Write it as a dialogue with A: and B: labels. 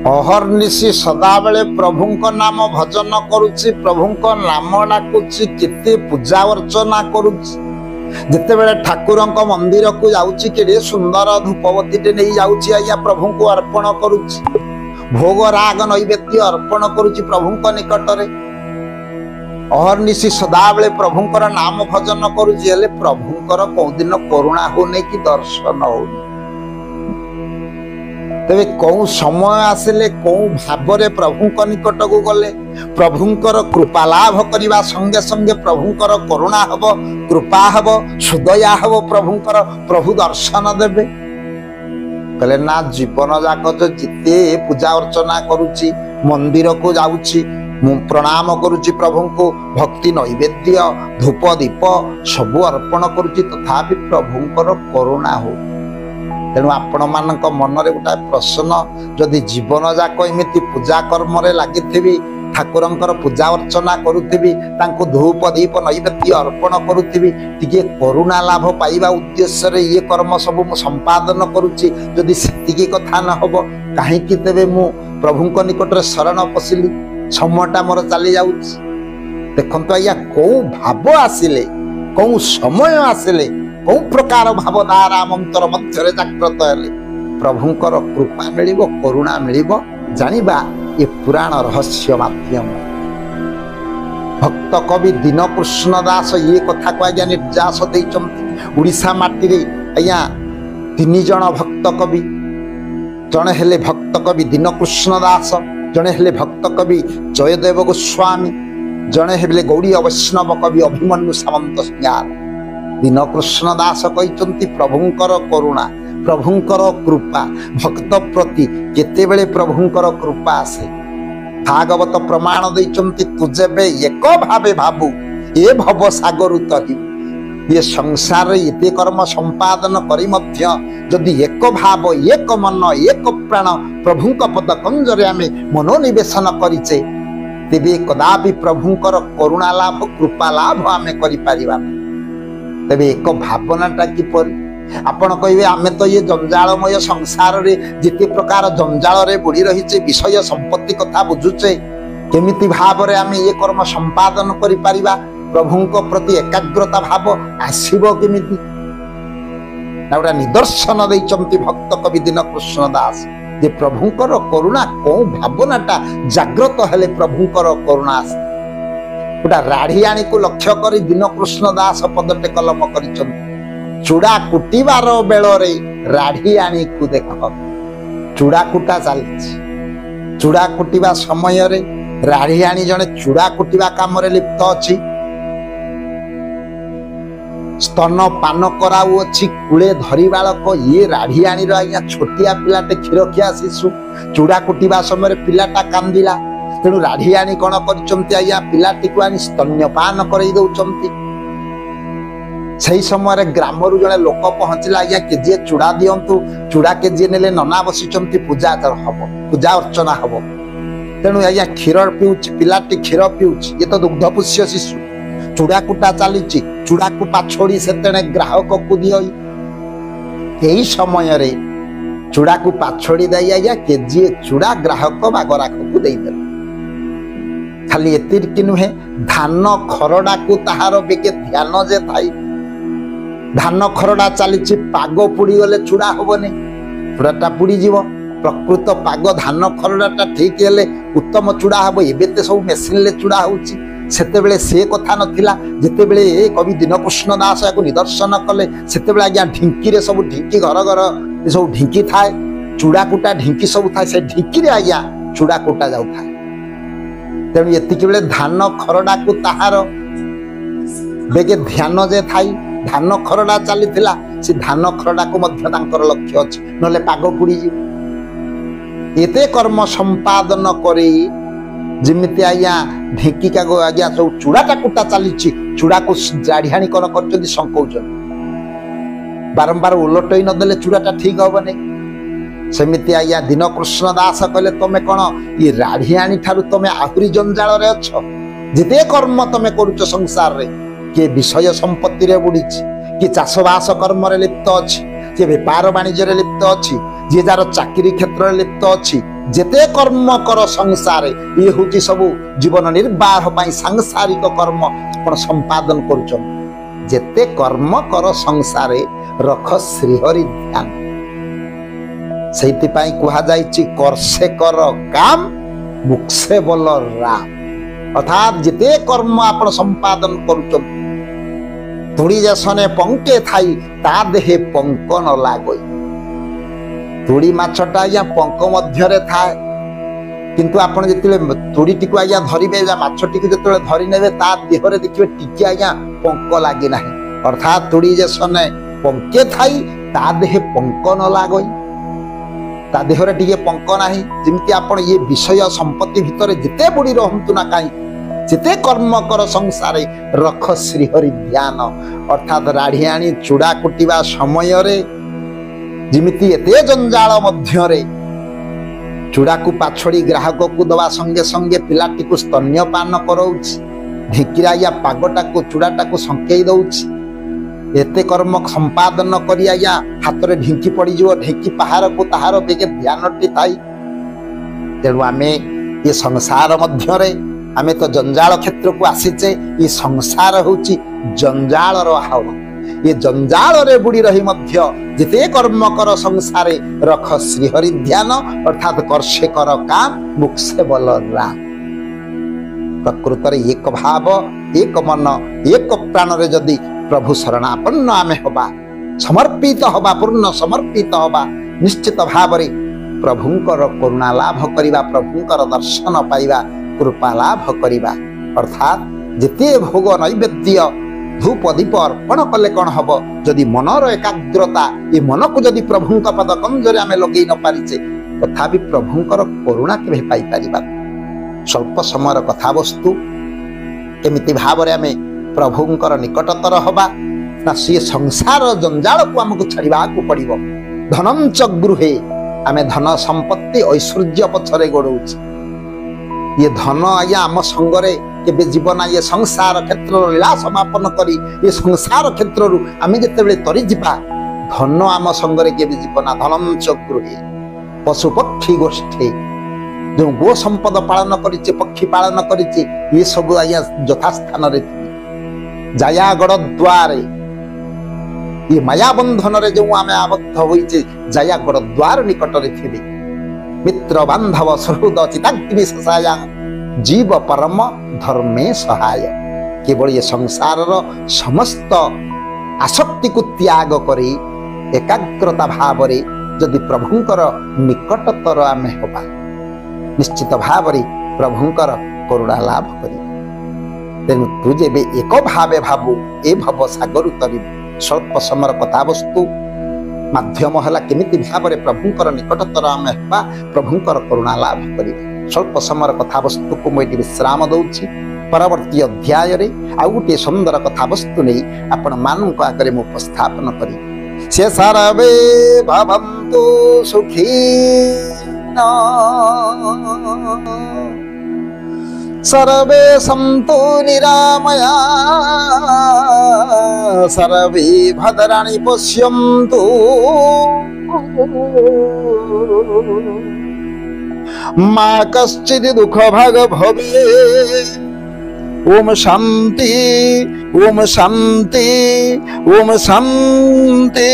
A: ଅହର୍ନିଶି ସଦାବେଳେ ପ୍ରଭୁଙ୍କ ନାମ ଭଜନ କରୁଛି, ପ୍ରଭୁଙ୍କ ନାମ ଡାକୁଛି, କେତେ ପୂଜା ଅର୍ଚ୍ଚନା କରୁଛି। ଯେତେବେଳେ ଠାକୁରଙ୍କ ମନ୍ଦିରକୁ ଯାଉଛି କେଡ଼େ ସୁନ୍ଦର ଧୂପବତୀଟେ ନେଇ ଯାଉଛି, ଆଜ୍ଞା ପ୍ରଭୁଙ୍କୁ ଅର୍ପଣ କରୁଛି। ଭୋଗ ରାଗ ନୈବେଦ୍ୟ ଅର୍ପଣ କରୁଛି ପ୍ରଭୁଙ୍କ ନିକଟରେ। ଅହର୍ନିଶି ସଦାବେଳେ ପ୍ରଭୁଙ୍କର ନାମ ଭଜନ କରୁଛି, ହେଲେ ପ୍ରଭୁଙ୍କର କୋଉଦିନ କରୁଣା ହଉନି କି ଦର୍ଶନ ହଉନି। ତେବେ କୋଉ ସମୟ ଆସିଲେ କୋଉ ଭାବରେ ପ୍ରଭୁଙ୍କ ନିକଟକୁ ଗଲେ ପ୍ରଭୁଙ୍କର କୃପା ଲାଭ କରିବା ସଙ୍ଗେ ସଙ୍ଗେ ପ୍ରଭୁଙ୍କର କରୁଣା ହବ, କୃପା ହବ, ସୁଦୟା ହବ, ପ୍ରଭୁଙ୍କର ପ୍ରଭୁ ଦର୍ଶନ ଦେବେ। କହିଲେ ନା, ଜୀବନ ଯାକ ଯେତେ ପୂଜା ଅର୍ଚ୍ଚନା କରୁଛି, ମନ୍ଦିରକୁ ଯାଉଛି, ମୁଁ ପ୍ରଣାମ କରୁଛି ପ୍ରଭୁଙ୍କୁ, ଭକ୍ତି ନୈବେଦ୍ୟ ଧୂପ ଦୀପ ସବୁ ଅର୍ପଣ କରୁଛି, ତଥାପି ପ୍ରଭୁଙ୍କର କରୁଣା ହଉ। ତେଣୁ ଆପଣ ମାନଙ୍କ ମନରେ ଗୋଟାଏ ପ୍ରଶ୍ନ, ଯଦି ଜୀବନ ଯାକ ଏମିତି ପୂଜା କର୍ମରେ ଲାଗିଥିବି, ଠାକୁରଙ୍କର ପୂଜା ଅର୍ଚ୍ଚନା କରୁଥିବି, ତାଙ୍କୁ ଧୂପ ଦୀପ ନୈବେଦ୍ୟ ଅର୍ପଣ କରୁଥିବି, ଟିକେ କରୁଣା ଲାଭ ପାଇବା ଉଦ୍ଦେଶ୍ୟରେ ଇଏ କର୍ମ ସବୁ ମୁଁ ସମ୍ପାଦନ କରୁଛି, ଯଦି ସେତିକି କଥା ନ ହବ କାହିଁକି ତେବେ ମୁଁ ପ୍ରଭୁଙ୍କ ନିକଟରେ ଶରଣ ପଶିଲି, ସମୟଟା ମୋର ଚାଲି ଯାଉଛି। ଦେଖନ୍ତୁ ଆଜ୍ଞା, କୋଉ ଭାବ ଆସିଲେ, କୋଉ ସମୟ ଆସିଲେ, କୋଉ ପ୍ରକାର ଭାବଧାରା ମନ୍ତ୍ର ମଧ୍ୟରେ ଜାଗ୍ରତ ହେଲେ ପ୍ରଭୁଙ୍କର କୃପା ମିଳିବ, କରୁଣା ମିଳିବ, ଜାଣିବା ଏ ପୁରାଣ ରହସ୍ୟ ମାଧ୍ୟମ। ଭକ୍ତ କବି ଦୀନକୃଷ୍ଣ ଦାସ ଇଏ କଥାକୁ ଆଜ୍ଞା ନିର୍ଯାସ ଦେଇଛନ୍ତି। ଓଡ଼ିଶା ମାଟିରେ ଆଜ୍ଞା ତିନି ଜଣ ଭକ୍ତ କବି, ଜଣେ ହେଲେ ଭକ୍ତ କବି ଦୀନକୃଷ୍ଣ ଦାସ, ଜଣେ ହେଲେ ଭକ୍ତ କବି ଜୟଦେବ ଗୋସ୍ୱାମୀ, ଜଣେ ହେଲେ ଗୌଡ଼ୀୟ ବୈଷ୍ଣବ କବି ଅଭିମନ୍ୟୁ ସାମନ୍ତ ସିଂହାର। ଦୀନକୃଷ୍ଣ ଦାସ କହିଛନ୍ତି ପ୍ରଭୁଙ୍କର କରୁଣା, ପ୍ରଭୁଙ୍କର କୃପା ଭକ୍ତ ପ୍ରତି କେତେବେଳେ ପ୍ରଭୁଙ୍କର କୃପା ଆସେ। ଭାଗବତ ପ୍ରମାଣ ଦେଇଛନ୍ତି, ତୁ ଯେବେ ଏକ ଭାବେ ଭାବୁ ଏ ଭବ ସାଗରୁ ତରିବୁ। ଏ ସଂସାରରେ ଏତେ କର୍ମ ସମ୍ପାଦନ କରି ମଧ୍ୟ ଯଦି ଏକ ଭାବ, ଏକ ମନ, ଏକ ପ୍ରାଣ ପ୍ରଭୁଙ୍କ ପଦ କଞ୍ଜରେ ଆମେ ମନୋନିବେଶନ କରିଛେ, ତେବେ କଦାପି ପ୍ରଭୁଙ୍କର କରୁଣା ଲାଭ, କୃପା ଲାଭ ଆମେ କରିପାରିବା। ତେବେ ଏକ ଭାବନାଟା କିପରି? ଆପଣ କହିବେ, ଆମେ ତ ଇଏ ଜଞ୍ଜାଳମୟ ସଂସାରରେ ଯେତେ ପ୍ରକାର ଜଞ୍ଜାଳରେ ବୁଡ଼ି ରହିଛେ, ବିଷୟ ସମ୍ପତ୍ତି କଥା ବୁଝୁଛେ, କେମିତି ଭାବରେ ଆମେ ଇଏ କର୍ମ ସମ୍ପାଦନ କରିପାରିବା? ପ୍ରଭୁଙ୍କ ପ୍ରତି ଏକାଗ୍ରତା ଭାବ ଆସିବ କେମିତି? ନା ଗୋଟେ ନିଦର୍ଶନ ଦେଇଛନ୍ତି ଭକ୍ତ କବି ଦୀନକୃଷ୍ଣ ଦାସ, ଯେ ପ୍ରଭୁଙ୍କର କରୁଣା କୋଉ ଭାବନାଟା ଜାଗ୍ରତ ହେଲେ ପ୍ରଭୁଙ୍କର କରୁଣା ଆସେ। ଗୋଟା ରାଢିଆଣୀକୁ ଲକ୍ଷ୍ୟ କରି ଦୀନକୃଷ୍ଣ ଦାସ ପଦଟେ କଲମ କରିଛନ୍ତି। ଚୁଡ଼ା କୁଟିବାର ବେଳରେ ରାଢିଆଣୀକୁ ଦେଖ। ଚୁଡ଼ା କୁଟା ଚାଲିଛି, ଚୁଡ଼ା କୁଟିବା ସମୟରେ ରାଢିଆଣୀ ଜଣେ ଚୁଡ଼ା କୁଟିବା କାମରେ ଲିପ୍ତ ଅଛି। ସ୍ତନ ପାନ କରାଉଅଛି, କୂଳେ ଧରି ବାଳକ। ଇଏ ରାଢିଆଣୀର ଆଜ୍ଞା ଛୋଟିଆ ପିଲାଟେ, କ୍ଷୀରଖିଆ ଶିଶୁ। ଚୁଡ଼ା କୁଟିବା ସମୟରେ ପିଲାଟା କାନ୍ଦିଲା, ତେଣୁ ରାଢିଆଣୀ କଣ କରିଛନ୍ତି ଆଜ୍ଞା, ପିଲାଟିକୁ ଆଣି ସ୍ତନ୍ୟପାନ କରେଇ ଦଉଛନ୍ତି। ସେହି ସମୟରେ ଗ୍ରାମରୁ ଜଣେ ଲୋକ ପହଞ୍ଚିଲା, ଆଜ୍ଞା କେଜିଏ ଚୁଡ଼ା ଦିଅନ୍ତୁ। ଚୁଡ଼ା କେଜିଏ ନେଲେ ନନା ବସିଛନ୍ତି, ପୂଜା ହବ, ପୂଜା ଅର୍ଚ୍ଚନା ହବ। ତେଣୁ ଆଜ୍ଞା କ୍ଷୀର ପିଉଛି, ପିଲାଟି କ୍ଷୀର ପିଉଛି। ଇଏ ତ ଦୁଗ୍ଧପୋଷ୍ୟ ଶିଶୁ। ଚୁଡ଼ା କୁଟା ଚାଲିଛି, ଚୁଡ଼ାକୁ ପାଛୋଡ଼ି ସେତେବେଳେ ଗ୍ରାହକକୁ ଦିଅଇ। ଏହି ସମୟରେ ଚୁଡ଼ାକୁ ପାଛୋଡ଼ି ଦେଇ ଆଜ୍ଞା କେଜିଏ ଚୁଡ଼ା ଗ୍ରାହକ ବା ଗରାଖକୁ ଦେଇଦେଲେ। ଖାଲି ଏତିକି ନୁହେଁ, ଧାନ ଖରଡ଼ାକୁ ତାହାର ବେକେ ଧ୍ୟାନ ଯେ ଥାଇ। ଧାନ ଖରଡ଼ା ଚାଲିଛି, ପାଗ ପୁଡ଼ିଗଲେ ଚୁଡ଼ା ହବନି, ଚୁଡ଼ାଟା ପୁଡ଼ିଯିବ। ପ୍ରକୃତ ପାଗ ଧାନ ଖରଡ଼ାଟା ଠିକ ହେଲେ ଉତ୍ତମ ଚୁଡ଼ା ହବ। ଏବେ ତ ସବୁ ମେସିନରେ ଚୁଡ଼ା ହଉଛି, ସେତେବେଳେ ସେ କଥା ନଥିଲା। ଯେତେବେଳେ କବି ଦୀନକୃଷ୍ଣ ଦାସ ୟାକୁ ନିଦର୍ଶନ କଲେ, ସେତେବେଳେ ଆଜ୍ଞା ଢିଙ୍କିରେ ସବୁ, ଢିଙ୍କି ଘର ଘର ସବୁ ଢିଙ୍କି ଥାଏ, ଚୁଡ଼ା କୁଟା ଢିଙ୍କି ସବୁ ଥାଏ, ସେ ଢିଙ୍କିରେ ଆଜ୍ଞା ଚୁଡ଼ା କୁଟା ଯାଉଥାଏ। ତେଣୁ ଏତିକି ବେଳେ ଧାନ ଖରଡ଼ାକୁ ତାହାର ବେଗେ ଧ୍ୟାନ ଯେ ଥାଇ, ଧାନ ଖରଡ଼ା ଚାଲିଥିଲା, ସେ ଧାନ ଖରଡ଼ାକୁ ମଧ୍ୟ ତାଙ୍କର ଲକ୍ଷ୍ୟ ଅଛି, ନହେଲେ ପାଗ ପୁଡ଼ିଯିବ। ଏତେ କର୍ମ ସମ୍ପାଦନ କରି ଯେମିତି ଆଜ୍ଞା ଢିଙ୍କିକାକୁ ଆଜ୍ଞା ସବୁ ଚୁଡ଼ାଟା କୁଟା ଚାଲିଛି, ଚୁଡ଼ାକୁ ରାଢିଆଣୀ କଣ କରୁଛନ୍ତି, ଶଙ୍କଉଛନ୍ତି। ବାରମ୍ବାର ଓଲଟେଇ ନଦେଲେ ଚୁଡ଼ାଟା ଠିକ ହବନି। ସେମିତି ଆଜ୍ଞା ଦୀନକୃଷ୍ଣ ଦାସ କହିଲେ, ତମେ କଣ ଏ ରାଢିଆଣୀ ଠାରୁ ତମେ ଆହୁରି ଜଞ୍ଜାଳରେ ଅଛ? ଯେତେ କର୍ମ ତମେ କରୁଛ ସଂସାରରେ, କିଏ ବିଷୟ ସମ୍ପତ୍ତିରେ ବୁଡ଼ିଛି, କିଏ ଚାଷବାସ କର୍ମରେ ଲିପ୍ତ ଅଛି, କିଏ ବେପାର ବାଣିଜ୍ୟରେ ଲିପ୍ତ ଅଛି, ଯିଏ ଯାର ଚାକିରି କ୍ଷେତ୍ରରେ ଲିପ୍ତ ଅଛି, जेते कर्म कर संसार ये हूँ सबू जीवन निर्वाह सांसारिक कर्म आपण संपादन कर जेते कर्म कर संसार रख श्रीहरि ध्यान से करसे कर काम मुक्से बोल राम अर्थात जिते कर्म आपण संपादन करुचन तुड़ी जसने पंके थाई ता देहे पंक न लागई तुड़ी माछटा या पंक मध्यरे थाए किंतु आपण जिते तुड़ी टी आज्ञा धरिबे माछटी को जिते धरी नेबे ता देहरे देखिबे टिके आज्ञा पंक लागे नाही अर्थात तुड़ी जसने पंके थाई ता देहे पंक न लागई ता देहरे टिके पंक नाही जिमती आपण ये विषय संपत्ति भितर जिते बुड़ी रहंतु ना काई जिते कर्म कर संसारे रख श्रीहरि ध्यान अर्थात राढ़ियाणी चूड़ा कुटिबा समय रे जिमिति एते जंजाल मध्यरे चूड़ा को पाछड़ी ग्राहक को दवा संगे संगे पिलाटी को स्तन्यपान कराउछि ढेकिरा या पागटा को चूड़ाटा को संकेई दउछि एते कर्म संपादन करी आया हाथ रे ढिंकी पड़ी जो ढेकी पहाड़ को ताहार बेगे ध्यानटी थाई तेणु आमे ये संसार मध्यरे आमे तो जंजाल क्षेत्र को आसीचे ये संसार होची जंजाल रो हाव ये जंजाल रे बुड़ी रही मध्य जिते कर्म कर संसारे रख श्रीहरि ध्यान अर्थात करसे कर काम मुक्से बोल राम प्रकृत रे एक भाव एक मन एक प्राण रे जदि प्रभु शरणापन्न आमे होबा समर्पित होबा पूर्ण समर्पित होबा निश्चित भाव रे प्रभुंकर करुणा लाभ करिबा प्रभुंकर दर्शन पाइबा कृपा लाभ करिबा अर्थात जिते भोग नैवेद्य धूप दीप अर्पण कले कौन हम जदि मनर एकाग्रता ये मन को जदि प्रभु पद कंजरे आमे लगे न पारिचे तथापि प्रभुंकर करुणा केबे पाई परिबा स्वल्प समय कथा वस्तु केमिति भाव रे आमे प्रभुंकर निकटतर हबा ना से संसार जंजाल को हमको छाड़वा को पड़िबो धनम च गृहे आमे धन संपत्ति ऐश्वर्य पछरे गोड़ौछि ये धन आया आम संगरे केबे जीवन ये संसार क्षेत्र लीला समापन करी ये संसार क्षेत्र आमे जेतेबेले तरी जिबा धन आम संगरे केबे जीवना धनम च गृहे पशु पक्षी गोष्ठी जो गो संपद पालन करिचे पक्षी पालन करिचे ये सब आया यथास्थान रे जायागढ़ द्वारे ये माया बंधन रे जो आमे आबद्ध होइचे जायागढ़ द्वार निकट रे थिबे मित्र बांधव सुहृद चिताग्नि ससाया जीव परम धर्मे सहाय केवल ये संसार समस्त आसक्ति को त्याग करी एकाग्रता भाव रे जदि प्रभुंकर निकटतर आमे होबा निश्चित भाव रे प्रभुंकर करुणा लाभ करी तेणु तू जेबे एक भावे भाबू ए भव सागर तरिबू स्वल्प समय कथा वस्तु माध्यम हला केमिति भाव रे प्रभुंकर निकटतर आमे होबा प्रभुंकर करुणा लाभ करिबा स्वल्प समय कथा वस्तु को मैं विश्राम दउछि परवर्ती अध्याय रे आ गोटे सुंदर कथा वस्तु नहीं आपण मानक आगे मु उपस्थापन करी से सर्वे भवन्तु सुखिनो सर्वे सन्तु निरामया सर्वे भद्राणि पश्यन्तु मा कश्चित् दुःख भाग भवे ओम शांति ओम शांति ओम शांति।